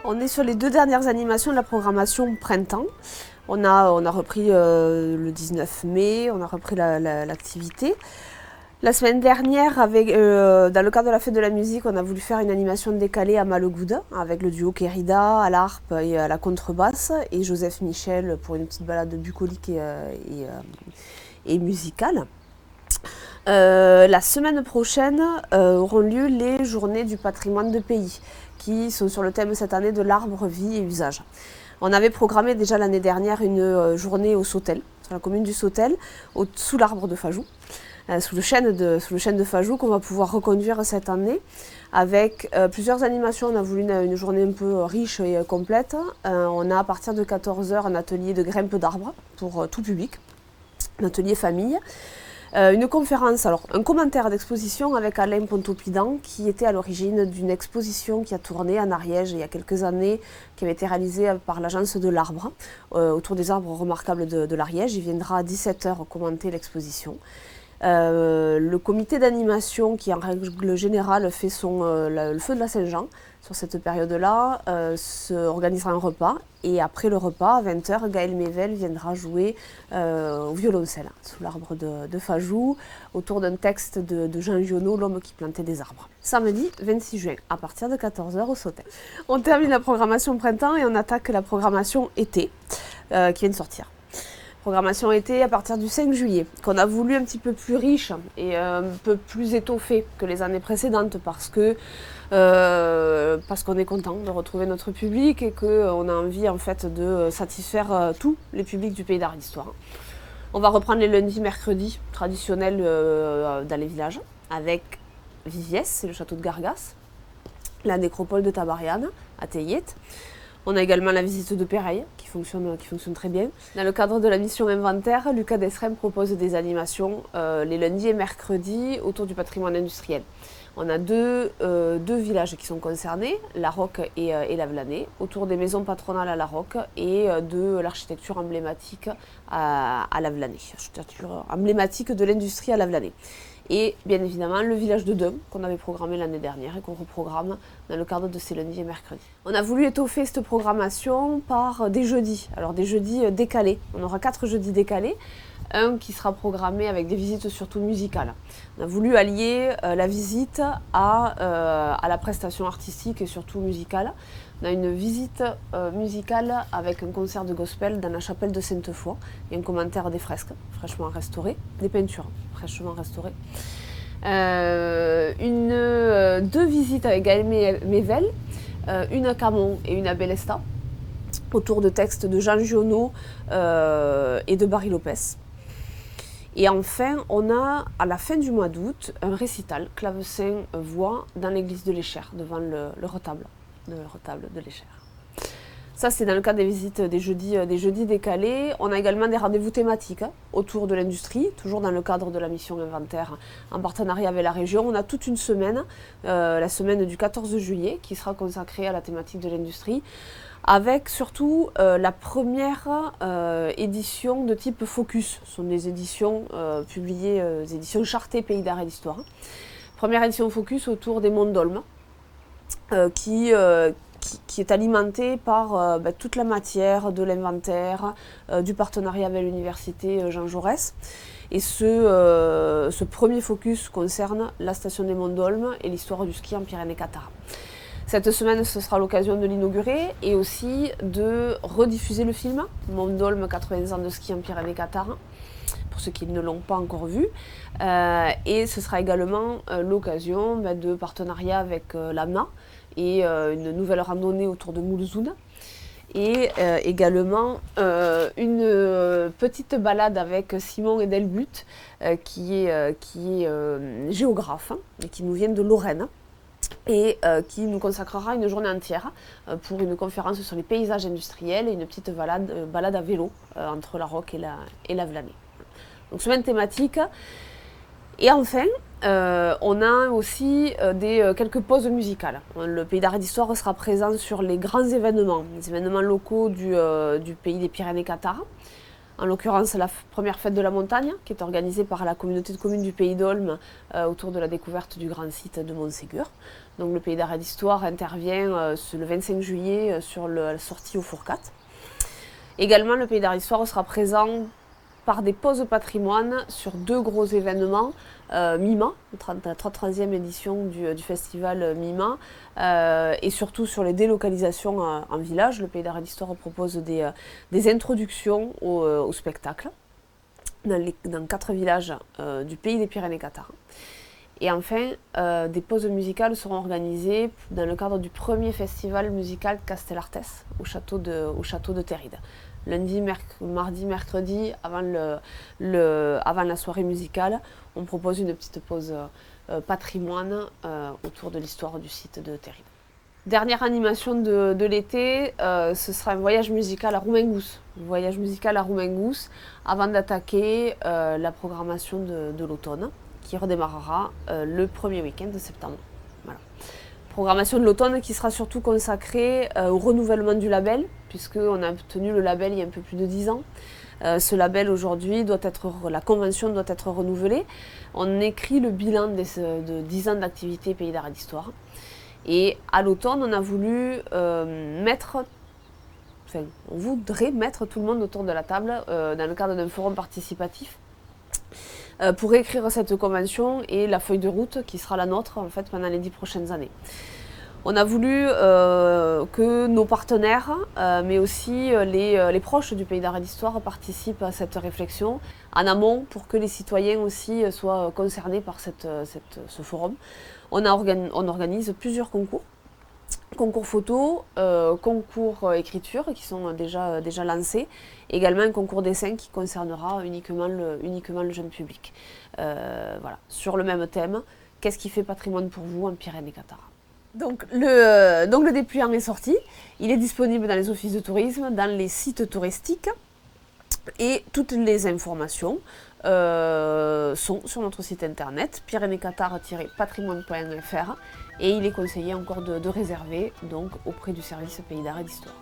On est sur les 2 dernières animations de la programmation printemps. On a repris le 19 mai, on a repris l'activité. La semaine dernière, dans le cadre de la fête de la musique, on a voulu faire une animation décalée à Mallegoude avec le duo Kérida à l'harpe et à la contrebasse et Joseph Michel pour une petite balade bucolique et musicale. La semaine prochaine auront lieu les journées du patrimoine de pays qui sont sur le thème cette année de l'arbre, vie et usage. On avait programmé déjà l'année dernière une journée au Sautel, sur la commune du Sautel, sous l'arbre de Fajou, sous le chêne de Fajou qu'on va pouvoir reconduire cette année avec plusieurs animations. On a voulu une journée un peu riche et complète. On a à partir de 14 h un atelier de grimpe d'arbres pour tout public, un atelier famille. Une conférence, alors un commentaire d'exposition avec Alain Pontopidan qui était à l'origine d'une exposition qui a tourné en Ariège il y a quelques années, qui avait été réalisée par l'agence de l'arbre, autour des arbres remarquables de l'Ariège. Il viendra à 17 h commenter l'exposition. Le comité d'animation qui en règle générale fait le feu de la Saint-Jean sur cette période-là organisera un repas et après le repas à 20 h Gaël Mével viendra jouer au violoncelle sous l'arbre de Fajou autour d'un texte de Jean Giono, L'homme qui plantait des arbres. Samedi 26 juin à partir de 14 h au Sautel. On termine la programmation printemps et on attaque la programmation été qui vient de sortir. Programmation été à partir du 5 juillet, qu'on a voulu un petit peu plus riche et un peu plus étoffée que les années précédentes parce qu'on est content de retrouver notre public et qu'on a envie en fait de satisfaire tous les publics du Pays d'Art et d'Histoire. On va reprendre les lundis, mercredis traditionnels dans les villages avec Viviès, c'est le château de Gargas, la nécropole de Tabariane à Teyet. On a également la visite de Péreille qui fonctionne très bien. Dans le cadre de la mission inventaire, Lucas Desrem propose des animations les lundis et mercredis autour du patrimoine industriel. On a deux villages qui sont concernés, La Roque et Lavelanet, autour des maisons patronales à La Roque et de l'architecture emblématique à Lavelanet, architecture emblématique de l'industrie à Lavelanet. Et bien évidemment le village de Dun qu'on avait programmé l'année dernière et qu'on reprogramme dans le cadre de ces lundis et mercredis. On a voulu étoffer cette programmation par des jeudis, alors des jeudis décalés. On aura 4 jeudis décalés, un qui sera programmé avec des visites surtout musicales. On a voulu allier la visite à la prestation artistique et surtout musicale. On a une visite musicale avec un concert de gospel dans la chapelle de Sainte-Foy et un commentaire des fresques fraîchement restaurées, des peintures fraîchement restaurées. 2 visites avec Gaël Mével, une à Camon et une à Bélesta, autour de textes de Jean Giono et de Barry Lopez. Et enfin, on a, à la fin du mois d'août, un récital clavecin-voix dans l'église de l'Échère, devant le retable de l'Échère. Ça, c'est dans le cadre des visites des jeudis décalés. On a également des rendez-vous thématiques autour de l'industrie, toujours dans le cadre de la mission inventaire en partenariat avec la région. On a toute une semaine, la semaine du 14 juillet, qui sera consacrée à la thématique de l'industrie, avec surtout la première édition de type Focus. Ce sont des éditions publiées, des éditions chartées Pays d'Art et d'Histoire. Première édition Focus autour des monts d'Olme, qui est alimentée par toute la matière de l'inventaire, du partenariat avec l'université Jean Jaurès. Et ce premier focus concerne la station des Monts d'Olme et l'histoire du ski en Pyrénées-Cathare. Cette semaine, ce sera l'occasion de l'inaugurer et aussi de rediffuser le film Monts d'Olme, 80 ans de ski en Pyrénées-Cathare, pour ceux qui ne l'ont pas encore vu. Et ce sera également l'occasion de partenariat avec l'AMNA et une nouvelle randonnée autour de Moulzoun. Et également une petite balade avec Simon Edelblut, qui est géographe et qui nous vient de Lorraine. Et qui nous consacrera une journée entière pour une conférence sur les paysages industriels et une petite balade à vélo entre La Roque et Lavelanet. Donc semaine thématique. Et enfin, on a aussi quelques pauses musicales. Le Pays d'Art et d'Histoire sera présent sur les grands événements, les événements locaux du pays des Pyrénées-Cathare. En l'occurrence, la première fête de la montagne, qui est organisée par la communauté de communes du Pays d'Olme autour de la découverte du grand site de Montségur. Donc le Pays d'art et d'histoire intervient le 25 juillet sur la sortie au Fourcat. Également, le Pays d'art et d'histoire sera présent par des pauses patrimoine sur 2 gros événements, MIMA, la 33e édition du festival MIMA, et surtout sur les délocalisations en village. Le Pays d'art et d'histoire propose des introductions au spectacle dans 4 villages du pays des Pyrénées-Cathares. Et enfin, des pauses musicales seront organisées dans le cadre du premier festival musical Castellartes au château de Terride. Lundi, mardi, mercredi, avant la soirée musicale, on propose une petite pause patrimoine autour de l'histoire du site de Terride. Dernière animation de l'été, ce sera un voyage musical à Roumaingous. Un voyage musical à Roumaingous avant d'attaquer la programmation de l'automne, qui redémarrera le premier week-end de septembre. Voilà. Programmation de l'automne qui sera surtout consacrée au renouvellement du label, puisqu'on a obtenu le label il y a un peu plus de 10 ans. Ce label aujourd'hui, la convention doit être renouvelée. On écrit le bilan de 10 ans d'activité Pays d'art et d'histoire. Et à l'automne, on a voulu on voudrait mettre tout le monde autour de la table dans le cadre d'un forum participatif pour écrire cette convention et la feuille de route qui sera la nôtre en fait pendant les 10 prochaines années. On a voulu que nos partenaires, mais aussi les proches du Pays d'art et d'histoire participent à cette réflexion en amont pour que les citoyens aussi soient concernés par ce forum. On organise plusieurs concours. Concours photo, concours écriture qui sont déjà lancés, également un concours dessin qui concernera uniquement le jeune public. Voilà, sur le même thème, qu'est-ce qui fait patrimoine pour vous en Pyrénées-Cathares? Donc le dépliant est sorti, il est disponible dans les offices de tourisme, dans les sites touristiques et toutes les informations sont sur notre site internet pyrénéescathares-patrimoine.fr et il est conseillé encore de réserver donc auprès du service Pays d'art et d'histoire.